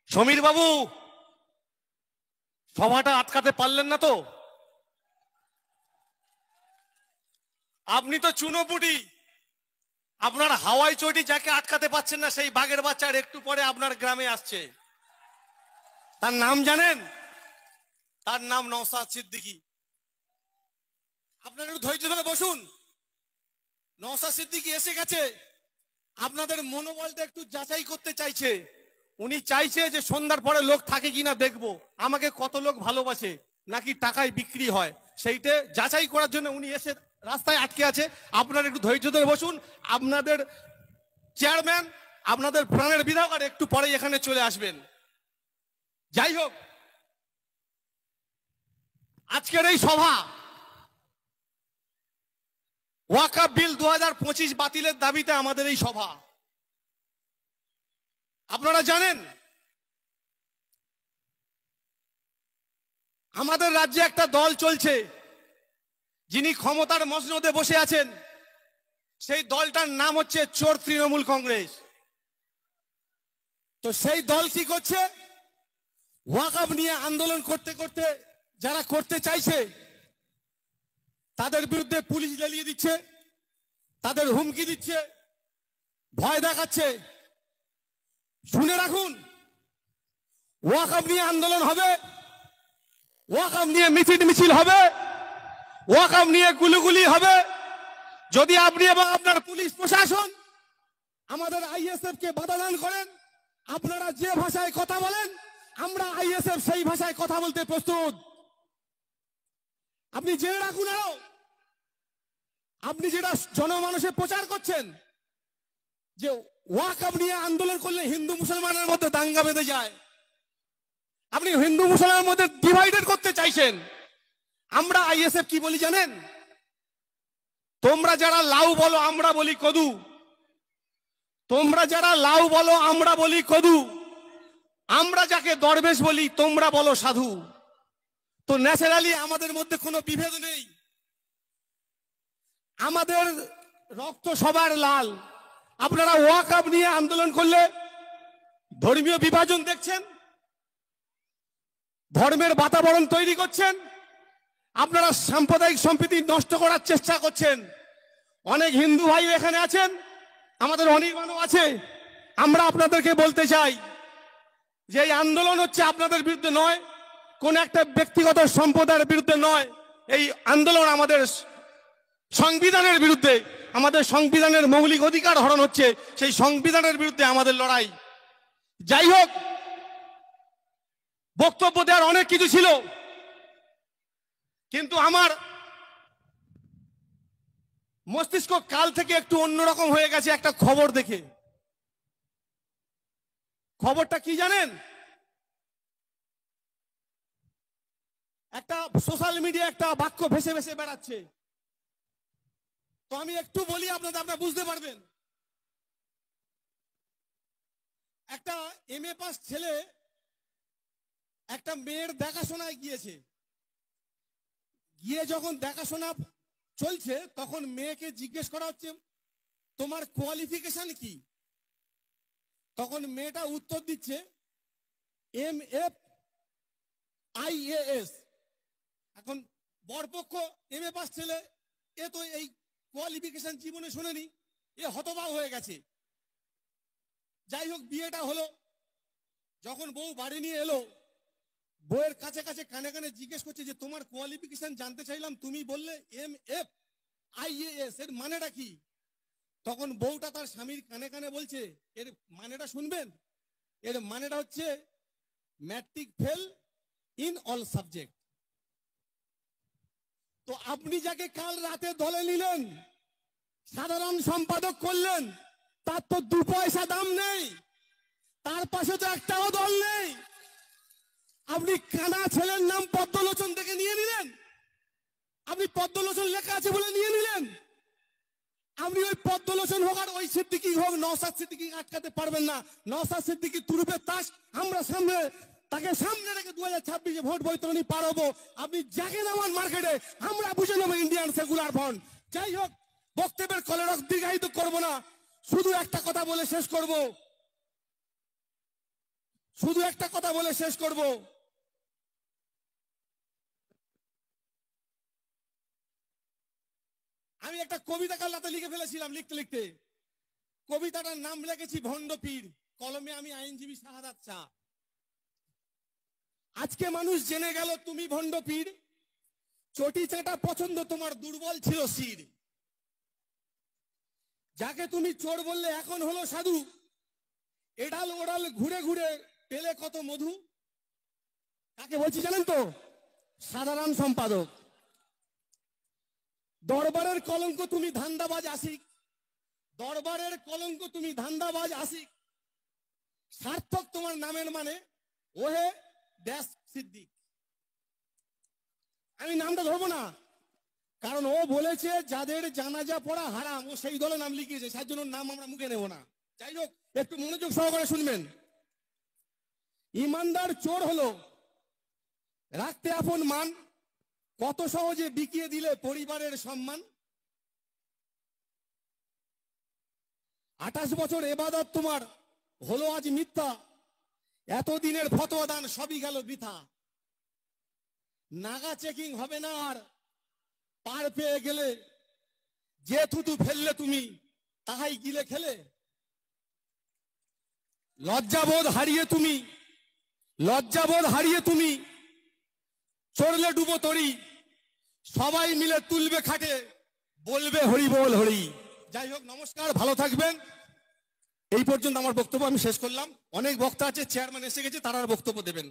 সমীর বাবু সভাটা আটকাতে পারলেন না তো? আপনি তো চুনোপুটি, আপনার হাওয়াই চটি যাকে আটকাতে পাচ্ছেন না সেই বাঘের বাচ্চার একটু পরে আপনার গ্রামে আসছে। তার নাম জানেন? তার নাম নওশাদ সিদ্দিকী। আপনারা একটু ধৈর্য ধরে বসুন। নওশাদ সিদ্দিকী এসে গেছে, আপনাদের মনোবলটা একটু যাচাই করতে চাইছে। উনি চাইছে যে সন্ধ্যার পরে লোক থাকে কিনা দেখবো, আমাকে কত লোক ভালোবাসে নাকি টাকায় বিক্রি হয়, সেইটা যাচাই করার জন্য উনি এসে রাস্তায় আটকে আছে। আপনারা একটু ধৈর্য ধরে বসুন। আপনাদের চেয়ারম্যান, আপনাদের প্রাণের বিধায়ক আর একটু পরে এখানে চলে আসবেন। যাই হোক, আজকের এই সভা ওয়াকফ বিল 2025 বাতিলের দাবিতে আমাদের এই সভা। আপনারা জানেন আমাদের রাজ্যে একটা দল চলছে, যিনি ক্ষমতার মসনদে বসে আছেন, সেই দলটার নাম হচ্ছে চোর তৃণমূল কংগ্রেস। তো সেই দল কি করছে? ওয়াকফ নিয়ে আন্দোলন করতে করতে যারা করতে চাইছে তাদের বিরুদ্ধে পুলিশ জ্বালিয়ে দিচ্ছে, তাদের হুমকি দিচ্ছে, ভয় দেখাচ্ছে। শুনে রাখুন, ওয়াকফ নিয়ে আন্দোলন হবে, ওয়াকফ নিয়ে মিছিল হবে, ওয়াকফ নিয়ে গুলিগুলি হবে। যদি আপনি এবং আপনার পুলিশ প্রশাসন আমাদের আইএসএফ কে বাধা দান করেন, আপনারা যে ভাষায় কথা বলেন আমরা আইএসএফ সেই ভাষায় কথা বলতে প্রস্তুত। আপনি জেনে রাখুন, আপনি যেটা জনমানসে প্রচার করছেন যে ওয়াকফ নিয়ে আন্দোলন করলে হিন্দু মুসলমানের মধ্যে দাঙ্গা বেঁধে যায়, আপনি হিন্দু মুসলমানের মধ্যে ডিভাইডেড করতে চাইছেন। আমরা আইএসএফ কি বলি জানেন? তোমরা যারা লাউ বলো আমরা বলি কদু, তোমরা যারা লাউ বলো আমরা বলি কদু, আমরা যাকে দরবেশ বলি তোমরা বলো সাধু। তো ন্যাচারালি আমাদের মধ্যে কোনো বিভেদ নেই, আমাদের রক্ত সবার লাল। আপনারা ওয়াকফ নিয়ে আন্দোলন করলে ধর্মীয় বিভাজন দেখছেন, ধর্মের বাতাবরণ তৈরি করছেন, আপনারা সাম্প্রদায়িক সম্প্রীতি নষ্ট করার চেষ্টা করছেন। অনেক হিন্দু ভাই এখানে আছেন, আমাদের অনির্বাণও আছে। আমরা আপনাদেরকে বলতে চাই যে এই আন্দোলন হচ্ছে আপনাদের বিরুদ্ধে নয়, কোন একটা ব্যক্তিগত সম্প্রদায়ের বিরুদ্ধে নয়। এই আন্দোলন আমাদের সংবিধানের বিরুদ্ধে, আমাদের সংবিধানের মৌলিক অধিকার হরণ হচ্ছে, সেই সংবিধানের বিরুদ্ধে আমাদের লড়াই। যাই হোক, বক্তব্য দেওয়ার অনেক কিছু ছিল, কিন্তু আমার মস্তিষ্ক কাল থেকে একটু অন্যরকম হয়ে গেছে একটা খবর দেখে। খবরটা কি জানেন? একটা সোশ্যাল মিডিয়া একটা বাক্য ভেসে ভেসে বেড়াচ্ছে, তো আমি একটু বলি আপনারা বুঝতে পারবেন। একটা এমএ পাস ছেলে একটা মেয়ের দেখাশোনায় গিয়েছে, গিয়ে যখন দেখাশোনা চলছে তখন মেয়েকে জিজ্ঞেস করা হচ্ছে তোমার কোয়ালিফিকেশন কি? তখন মেয়েটা উত্তর দিচ্ছে MFIAS। এখন বরপক্ষ এমএ পাস ছেলে, এ তো এই কোয়ালিফিকেশন জীবনে শোনেনি, এ হতবাক হয়ে গেছে। যাই হোক, বিয়েটা হলো, যখন বউ বাড়ি নিয়ে এলো বউয়ের কাছে কাছে কানে কানে জিজ্ঞেস করছে যে তোমার কোয়ালিফিকেশন জানতে চাইলাম, তুমি বললে MFIAS, এর মানেটা কি? তখন বউটা তার স্বামীর কানে কানে বলছে এর মানেটা শুনবেন, এর মানেটা হচ্ছে matric fail in all subject. তো আপনি যাকে কাল রাতে দলে নিলেন, সাধারণ সম্পাদক করলেন, তার তো 2 পয়সা দাম নেই, তার পাশে তো একটাও দল নেই। আপনি কানা ছেলের নাম পদ্মলোচন থেকে নিয়ে নিলেন, আপনি পদ্মলোচন লেখা আছে বলে নিয়ে নিলেন। আপনি ওই পদ্মলোচন হোক আর ওই সিদ্দিকী হোক, নওশাদ সিদ্দিকী আটকাতে পারবেন না। নওশাদ সিদ্দিকী তুরুপের তাস, আমরা সামনে তাকে সামনে রেখে 2026 ভোট বৈতরণী পার হবো। আপনি যাকে নামান মার্কেটে, আমরা বুঝে নেবো ইন্ডিয়ান সেকুলার ফ্রন্ট। যাই হোক, বক্তব্যের কলরব দীর্ঘায়িত করবো না, শুধু একটা কথা বলে শেষ করবো। শুধু একটা কথা বলে শেষ করব, আমি একটা কবিতা কাল রাতে লিখে ফেলেছিলাম, লিখতে লিখতে কবিতাটার নাম লিখেছি ভণ্ড পীর, কলমে আমি আইনজীবী শাহাদাত শাহ। আজকে মানুষ জেনে গেল তুমি ভণ্ড পীর, চটি চাটা পছন্দ তোমার, দুর্বল ছিল শির। যাকে তুমি চোর বললে এখন হলো সাধু, এডাল ওডাল ঘুরে ঘুরে পেলে কত মধু। কাকে বলছি জানেন তো? সাধারণ সম্পাদক। দরবারের কলঙ্ক তুমি ধান্দাবাজ আশিক, দরবারের কলঙ্ক তুমি ধান্দাবাজ আশিক, সার্থক তোমার নামের মানে ওহে ড্যাশ সিদ্দিক। আমি নামটা ধরবো না, কারণ ও বলেছে যাদের জানাজা পড়া হারাম, ও সেই দলে নাম লিখিয়েছে, সেই জন্য নাম আমরা মুখে নেব না। যাই হোক, একটু মনোযোগ সহকারে শুনবেন। ইমানদার চোর হলো রাখতে আপন মান, কত সহজে বিকিয়ে দিলে পরিবারের সম্মান। 28 বছর এবাদত তোমার হলো আজ মিথ্যা, এতদিনের ফতোয়া দান সবই গেল বৃথা। নাগা চেকিং হবে না আর, পার পেয়ে গেলে যে থুতু ফেললে তুমি তাহাই গিলে খেলে। লজ্জাবোধ হারিয়ে তুমি চড়লে ডুবো তরি, সবাই মিলে তুলবে খাটে, বলবে হরি বল হরি। যাই হোক, নমস্কার, ভালো থাকবেন। এই পর্যন্ত আমার বক্তব্য আমি শেষ করলাম। অনেক বক্তা আছে, চেয়ারম্যান এসে গেছে, তারা বক্তব্য দেবেন।